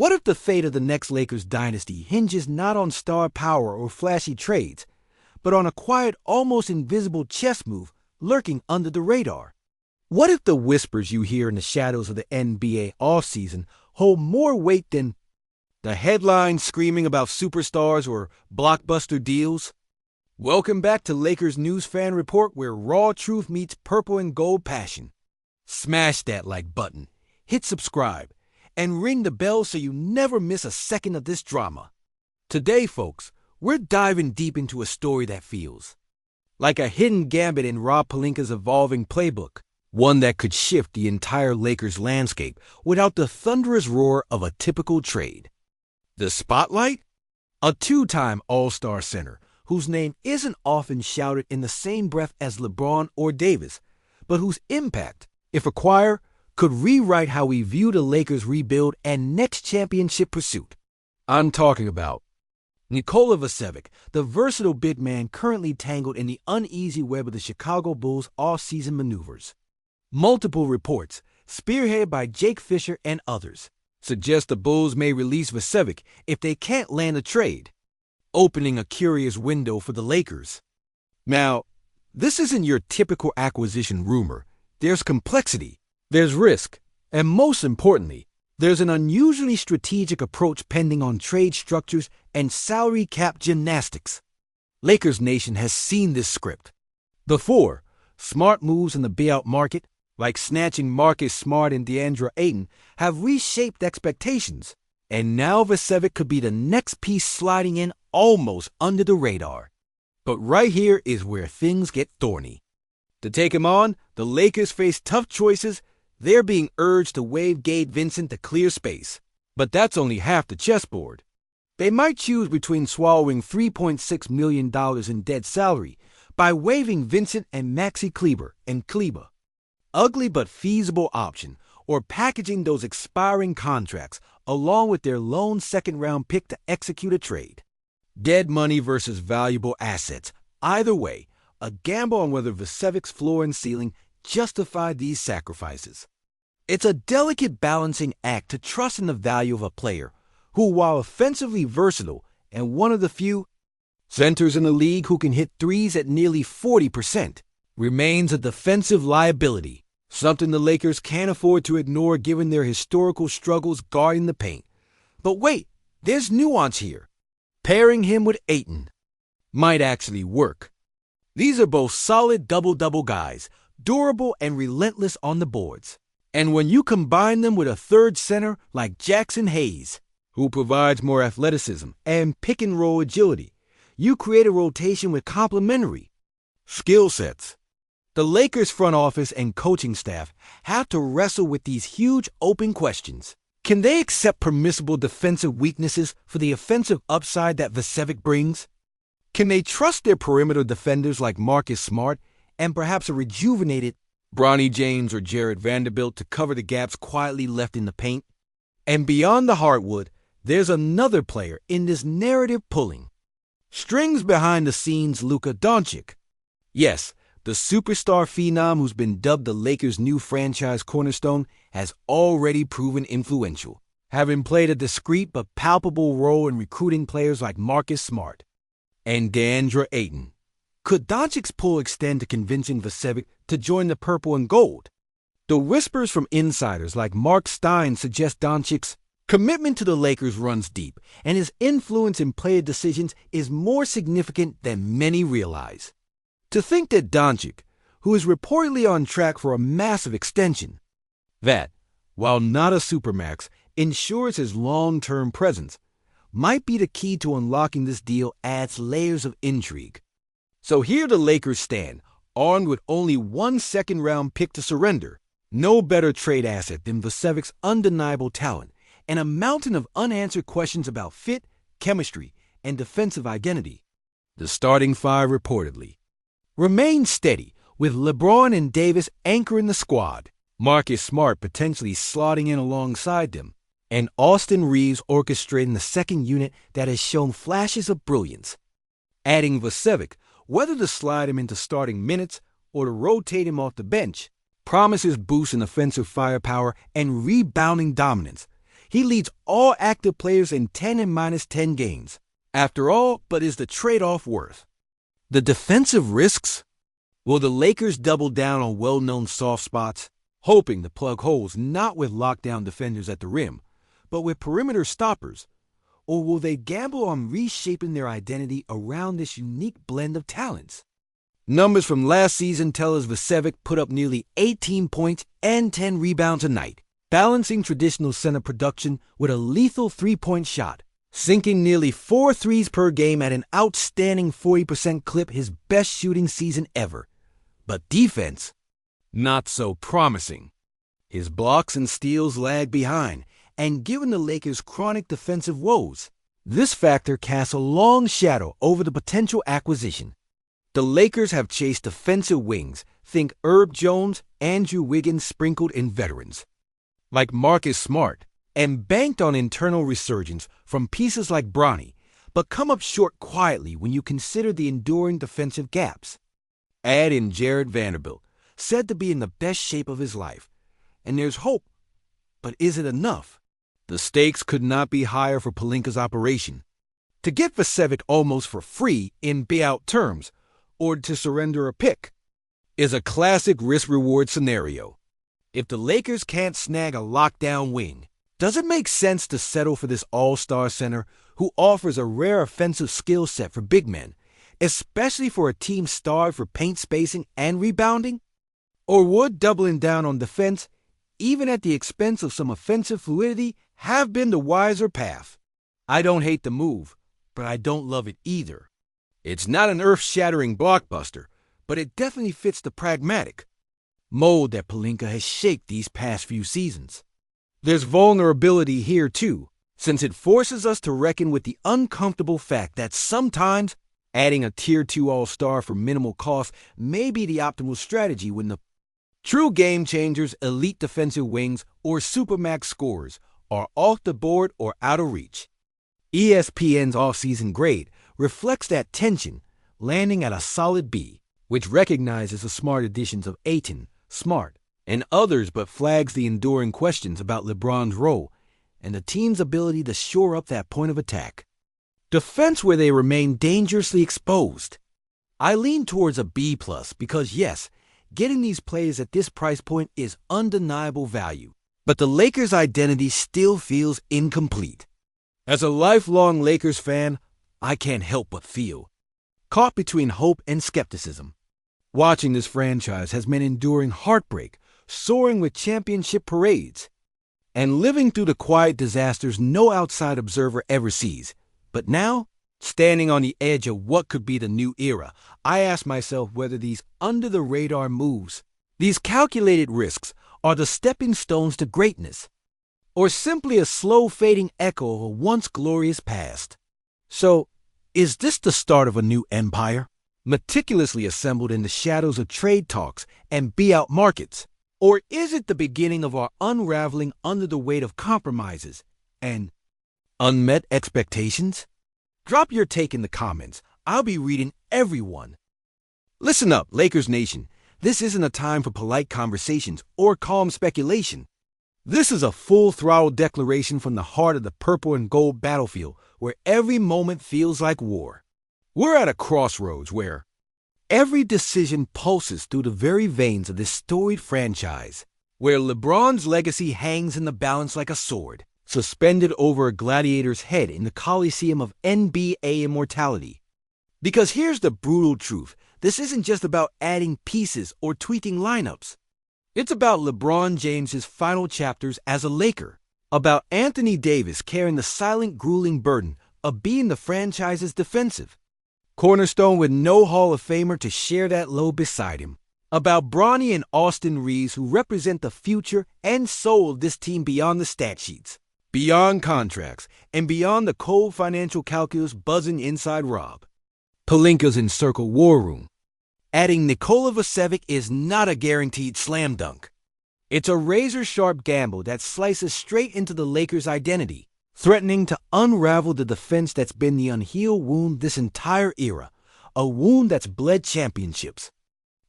What if the fate of the next Lakers dynasty hinges not on star power or flashy trades, but on a quiet, almost invisible chess move lurking under the radar? What if the whispers you hear in the shadows of the NBA offseason hold more weight than the headlines screaming about superstars or blockbuster deals? Welcome back to Lakers News Fan Report, where raw truth meets purple and gold passion. Smash that like button, hit subscribe, and ring the bell so you never miss a second of this drama. Today, folks, we're diving deep into a story that feels like a hidden gambit in Rob Pelinka's evolving playbook, one that could shift the entire Lakers landscape without the thunderous roar of a typical trade. The spotlight? A two-time All-Star center whose name isn't often shouted in the same breath as LeBron or Davis, but whose impact, if acquired, could rewrite how we view the Lakers' rebuild and next championship pursuit. I'm talking about Nikola Vucevic, the versatile big man currently tangled in the uneasy web of the Chicago Bulls' off-season maneuvers. Multiple reports, spearheaded by Jake Fisher and others, suggest the Bulls may release Vucevic if they can't land a trade, opening a curious window for the Lakers. Now, this isn't your typical acquisition rumor. There's complexity, there's risk, and most importantly, there's an unusually strategic approach pending on trade structures and salary cap gymnastics. Lakers Nation has seen this script before. Smart moves in the buyout market, like snatching Marcus Smart and DeAndre Ayton, have reshaped expectations, and now Vucevic could be the next piece sliding in almost under the radar. But right here is where things get thorny. To take him on, the Lakers face tough choices. They're being urged to waive Gabe Vincent to clear space. But that's only half the chessboard. They might choose between swallowing $3.6 million in dead salary by waiving Vincent and Maxi Kleber and Kleba. Ugly but feasible option, or packaging those expiring contracts along with their lone second-round pick to execute a trade. Dead money versus valuable assets. Either way, a gamble on whether Vucevic's floor and ceiling justify these sacrifices. It's a delicate balancing act to trust in the value of a player who, while offensively versatile and one of the few centers in the league who can hit threes at nearly 40%, remains a defensive liability, something the Lakers can't afford to ignore given their historical struggles guarding the paint. But wait, there's nuance here. Pairing him with Ayton might actually work. These are both solid double-double guys, durable and relentless on the boards. And when you combine them with a third center like Jackson Hayes, who provides more athleticism and pick-and-roll agility, you create a rotation with complementary skill sets. The Lakers front office and coaching staff have to wrestle with these huge open questions. Can they accept permissible defensive weaknesses for the offensive upside that Vucevic brings? Can they trust their perimeter defenders like Marcus Smart and perhaps a rejuvenated Bronny James or Jared Vanderbilt to cover the gaps quietly left in the paint? And beyond the hardwood, there's another player in this narrative pulling strings behind the scenes: Luka Doncic. Yes, the superstar phenom who's been dubbed the Lakers' new franchise cornerstone has already proven influential, having played a discreet but palpable role in recruiting players like Marcus Smart and DeAndre Ayton. Could Doncic's pull extend to convincing Vucevic to join the purple and gold? The whispers from insiders like Mark Stein suggest Doncic's commitment to the Lakers runs deep, and his influence in player decisions is more significant than many realize. To think that Doncic, who is reportedly on track for a massive extension, that, while not a supermax, ensures his long-term presence, might be the key to unlocking this deal adds layers of intrigue. So here the Lakers stand, armed with only one second-round pick to surrender, no better trade asset than Vucevic's undeniable talent, and a mountain of unanswered questions about fit, chemistry, and defensive identity. The starting five reportedly remain steady, with LeBron and Davis anchoring the squad, Marcus Smart potentially slotting in alongside them, and Austin Reeves orchestrating the second unit that has shown flashes of brilliance. Adding Vucevic, whether to slide him into starting minutes or to rotate him off the bench, promises boosts in offensive firepower and rebounding dominance. He leads all active players in 10 and minus 10 games. After all, but is the trade-off worth? The defensive risks? Will the Lakers double down on well-known soft spots, hoping to plug holes not with lockdown defenders at the rim, but with perimeter stoppers? Or will they gamble on reshaping their identity around this unique blend of talents? Numbers from last season tell us Vucevic put up nearly 18 points and 10 rebounds a night, balancing traditional center production with a lethal three-point shot, sinking nearly 4 threes per game at an outstanding 40% clip, his best shooting season ever. But defense, not so promising. His blocks and steals lag behind, and given the Lakers' chronic defensive woes, this factor casts a long shadow over the potential acquisition. The Lakers have chased defensive wings, think Herb Jones, Andrew Wiggins sprinkled in veterans like Marcus Smart, and banked on internal resurgence from pieces like Bronny, but come up short quietly when you consider the enduring defensive gaps. Add in Jared Vanderbilt, said to be in the best shape of his life, and there's hope, but is it enough? The stakes could not be higher for Pelinka's operation. To get Vucevic almost for free in payout terms, or to surrender a pick, is a classic risk-reward scenario. If the Lakers can't snag a lockdown wing, does it make sense to settle for this all-star center who offers a rare offensive skill set for big men, especially for a team starved for paint spacing and rebounding? Or would doubling down on defense, even at the expense of some offensive fluidity, have been the wiser path? I don't hate the move, but I don't love it either. It's not an earth-shattering blockbuster, but it definitely fits the pragmatic mold that Pelinka has shaped these past few seasons. There's vulnerability here, too, since it forces us to reckon with the uncomfortable fact that sometimes adding a Tier 2 All-Star for minimal cost may be the optimal strategy when the true game changers, elite defensive wings, or supermax scorers are off the board or out of reach. ESPN's offseason grade reflects that tension, landing at a solid B, which recognizes the smart additions of Ayton, Smart, and others, but flags the enduring questions about LeBron's role and the team's ability to shore up that point of attack. Defense where they remain dangerously exposed. I lean towards a B+ because yes, getting these players at this price point is undeniable value, but the Lakers' identity still feels incomplete. As a lifelong Lakers fan, I can't help but feel caught between hope and skepticism. Watching this franchise has meant enduring heartbreak, soaring with championship parades, and living through the quiet disasters no outside observer ever sees. But now, standing on the edge of what could be the new era, I ask myself whether these under-the-radar moves, these calculated risks, are the stepping stones to greatness, or simply a slow-fading echo of a once glorious past. So, is this the start of a new empire, meticulously assembled in the shadows of trade talks and buyout markets? Or is it the beginning of our unraveling under the weight of compromises and unmet expectations? Drop your take in the comments. I'll be reading every one. Listen up, Lakers Nation. This isn't a time for polite conversations or calm speculation. This is a full-throttle declaration from the heart of the purple and gold battlefield, where every moment feels like war. We're at a crossroads where every decision pulses through the very veins of this storied franchise, where LeBron's legacy hangs in the balance like a sword, suspended over a gladiator's head in the Coliseum of NBA immortality. Because here's the brutal truth. This isn't just about adding pieces or tweaking lineups. It's about LeBron James's final chapters as a Laker, about Anthony Davis carrying the silent, grueling burden of being the franchise's defensive cornerstone with no Hall of Famer to share that load beside him, about Bronny and Austin Reeves who represent the future and soul of this team beyond the stat sheets, beyond contracts, and beyond the cold financial calculus buzzing inside Rob Pelinka's encircled war room. Adding Nikola Vucevic is not a guaranteed slam dunk. It's a razor-sharp gamble that slices straight into the Lakers' identity, threatening to unravel the defense that's been the unhealed wound this entire era, a wound that's bled championships,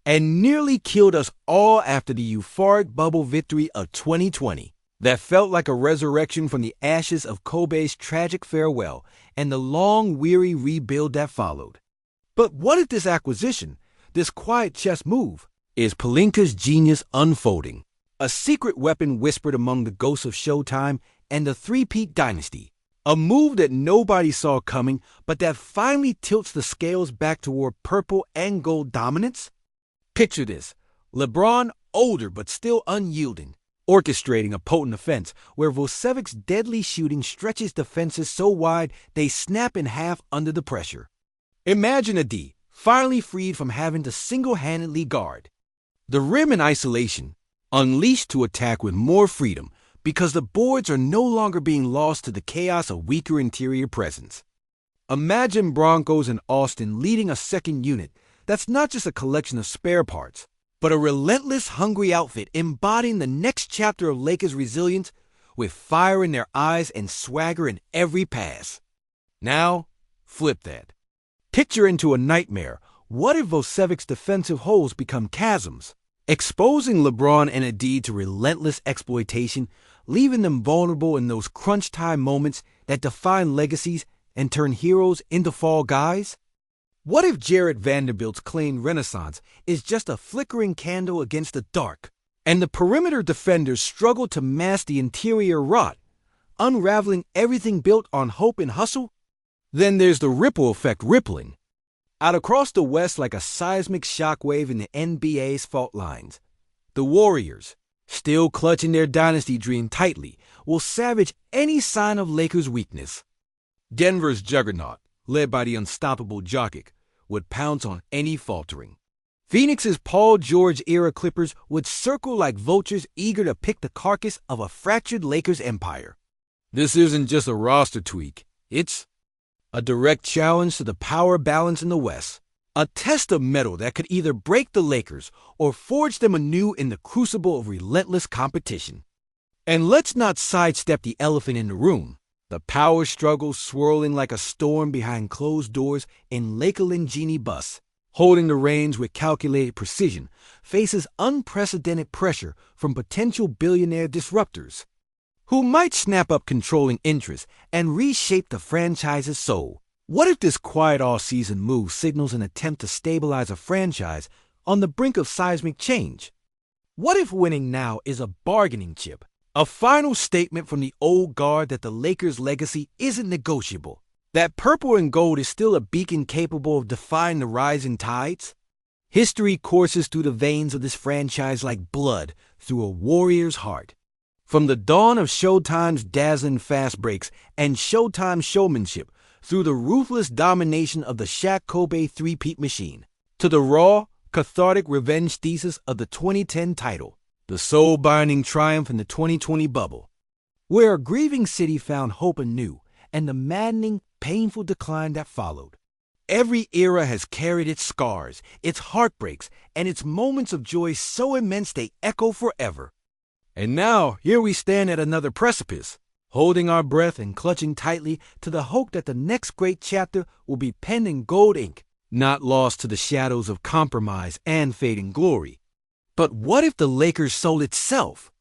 and nearly killed us all after the euphoric bubble victory of 2020. that felt like a resurrection from the ashes of Kobe's tragic farewell and the long, weary rebuild that followed. But what if this acquisition, this quiet chess move, is Pelinka's genius unfolding? A secret weapon whispered among the ghosts of Showtime and the three-peat dynasty. A move that nobody saw coming, but that finally tilts the scales back toward purple and gold dominance? Picture this: LeBron, older but still unyielding, orchestrating a potent offense where Vucevic's deadly shooting stretches defenses so wide they snap in half under the pressure. Imagine a D, finally freed from having to single-handedly guard the rim in isolation, unleashed to attack with more freedom because the boards are no longer being lost to the chaos of weaker interior presence. Imagine Broncos and Austin leading a second unit that's not just a collection of spare parts, but a relentless, hungry outfit embodying the next chapter of Lakers' resilience with fire in their eyes and swagger in every pass. Now, flip that. Picture into a nightmare. What if Vucevic's defensive holes become chasms, exposing LeBron and AD to relentless exploitation, leaving them vulnerable in those crunch time moments that define legacies and turn heroes into fall guys? What if Jared Vanderbilt's claimed renaissance is just a flickering candle against the dark, and the perimeter defenders struggle to mask the interior rot, unraveling everything built on hope and hustle? Then there's the ripple effect rippling out across the West like a seismic shockwave in the NBA's fault lines. The Warriors, still clutching their dynasty dream tightly, will savage any sign of Lakers' weakness. Denver's juggernaut, led by the unstoppable Jokic, would pounce on any faltering. Phoenix's Paul George-era Clippers would circle like vultures eager to pick the carcass of a fractured Lakers empire. This isn't just a roster tweak. It's a direct challenge to the power balance in the West. A test of metal that could either break the Lakers or forge them anew in the crucible of relentless competition. And let's not sidestep the elephant in the room. The power struggle swirling like a storm behind closed doors in Lakeland Genie Bus, holding the reins with calculated precision, faces unprecedented pressure from potential billionaire disruptors who might snap up controlling interests and reshape the franchise's soul. What if this quiet offseason move signals an attempt to stabilize a franchise on the brink of seismic change? What if winning now is a bargaining chip? A final statement from the old guard that the Lakers' legacy isn't negotiable, that purple and gold is still a beacon capable of defying the rising tides? History courses through the veins of this franchise like blood through a warrior's heart. From the dawn of Showtime's dazzling fast breaks and Showtime showmanship, through the ruthless domination of the Shaq Kobe three-peat machine, to the raw, cathartic revenge thesis of the 2010 title, the soul-binding triumph in the 2020 bubble, where a grieving city found hope anew, and the maddening, painful decline that followed. Every era has carried its scars, its heartbreaks, and its moments of joy so immense they echo forever. And now, here we stand at another precipice, holding our breath and clutching tightly to the hope that the next great chapter will be penned in gold ink, not lost to the shadows of compromise and fading glory. But what if the Lakers' soul itself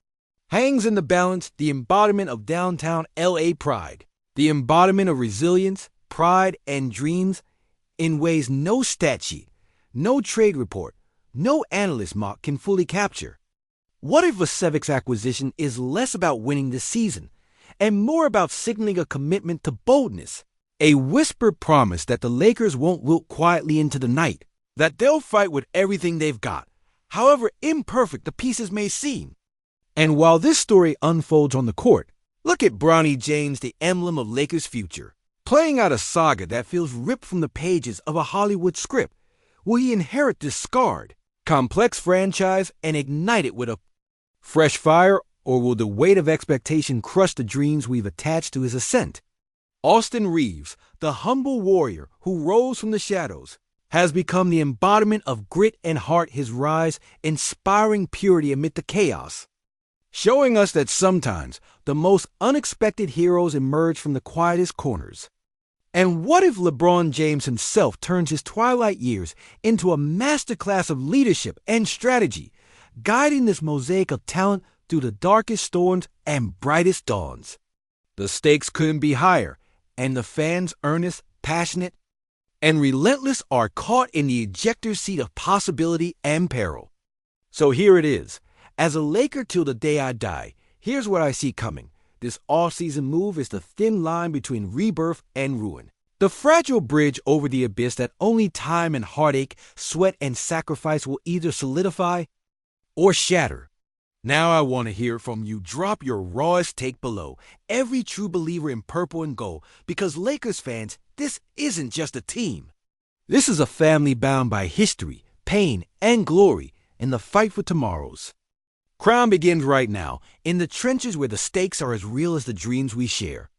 hangs in the balance, the embodiment of downtown LA pride, the embodiment of resilience, pride, and dreams in ways no stat sheet, no trade report, no analyst mock can fully capture? What if Vucevic's acquisition is less about winning this season and more about signaling a commitment to boldness, a whispered promise that the Lakers won't wilt quietly into the night, that they'll fight with everything they've got, however imperfect the pieces may seem? And while this story unfolds on the court, look at Bronny James, the emblem of Lakers' future, playing out a saga that feels ripped from the pages of a Hollywood script. Will he inherit this scarred, complex franchise and ignite it with a fresh fire, or will the weight of expectation crush the dreams we've attached to his ascent? Austin Reeves, the humble warrior who rose from the shadows, has become the embodiment of grit and heart, his rise inspiring purity amid the chaos, showing us that sometimes the most unexpected heroes emerge from the quietest corners. And what if LeBron James himself turns his twilight years into a masterclass of leadership and strategy, guiding this mosaic of talent through the darkest storms and brightest dawns. The stakes couldn't be higher, and the fans, earnest, passionate, and relentless, are caught in the ejector seat of possibility and peril. So here it is. As a Laker till the day I die, here's what I see coming. This offseason move is the thin line between rebirth and ruin. The fragile bridge over the abyss that only time and heartache, sweat and sacrifice will either solidify or shatter. Now I want to hear from you. Drop your rawest take below. Every true believer in purple and gold, because Lakers fans, this isn't just a team. This is a family bound by history, pain, and glory in the fight for tomorrows. Crown begins right now, in the trenches where the stakes are as real as the dreams we share.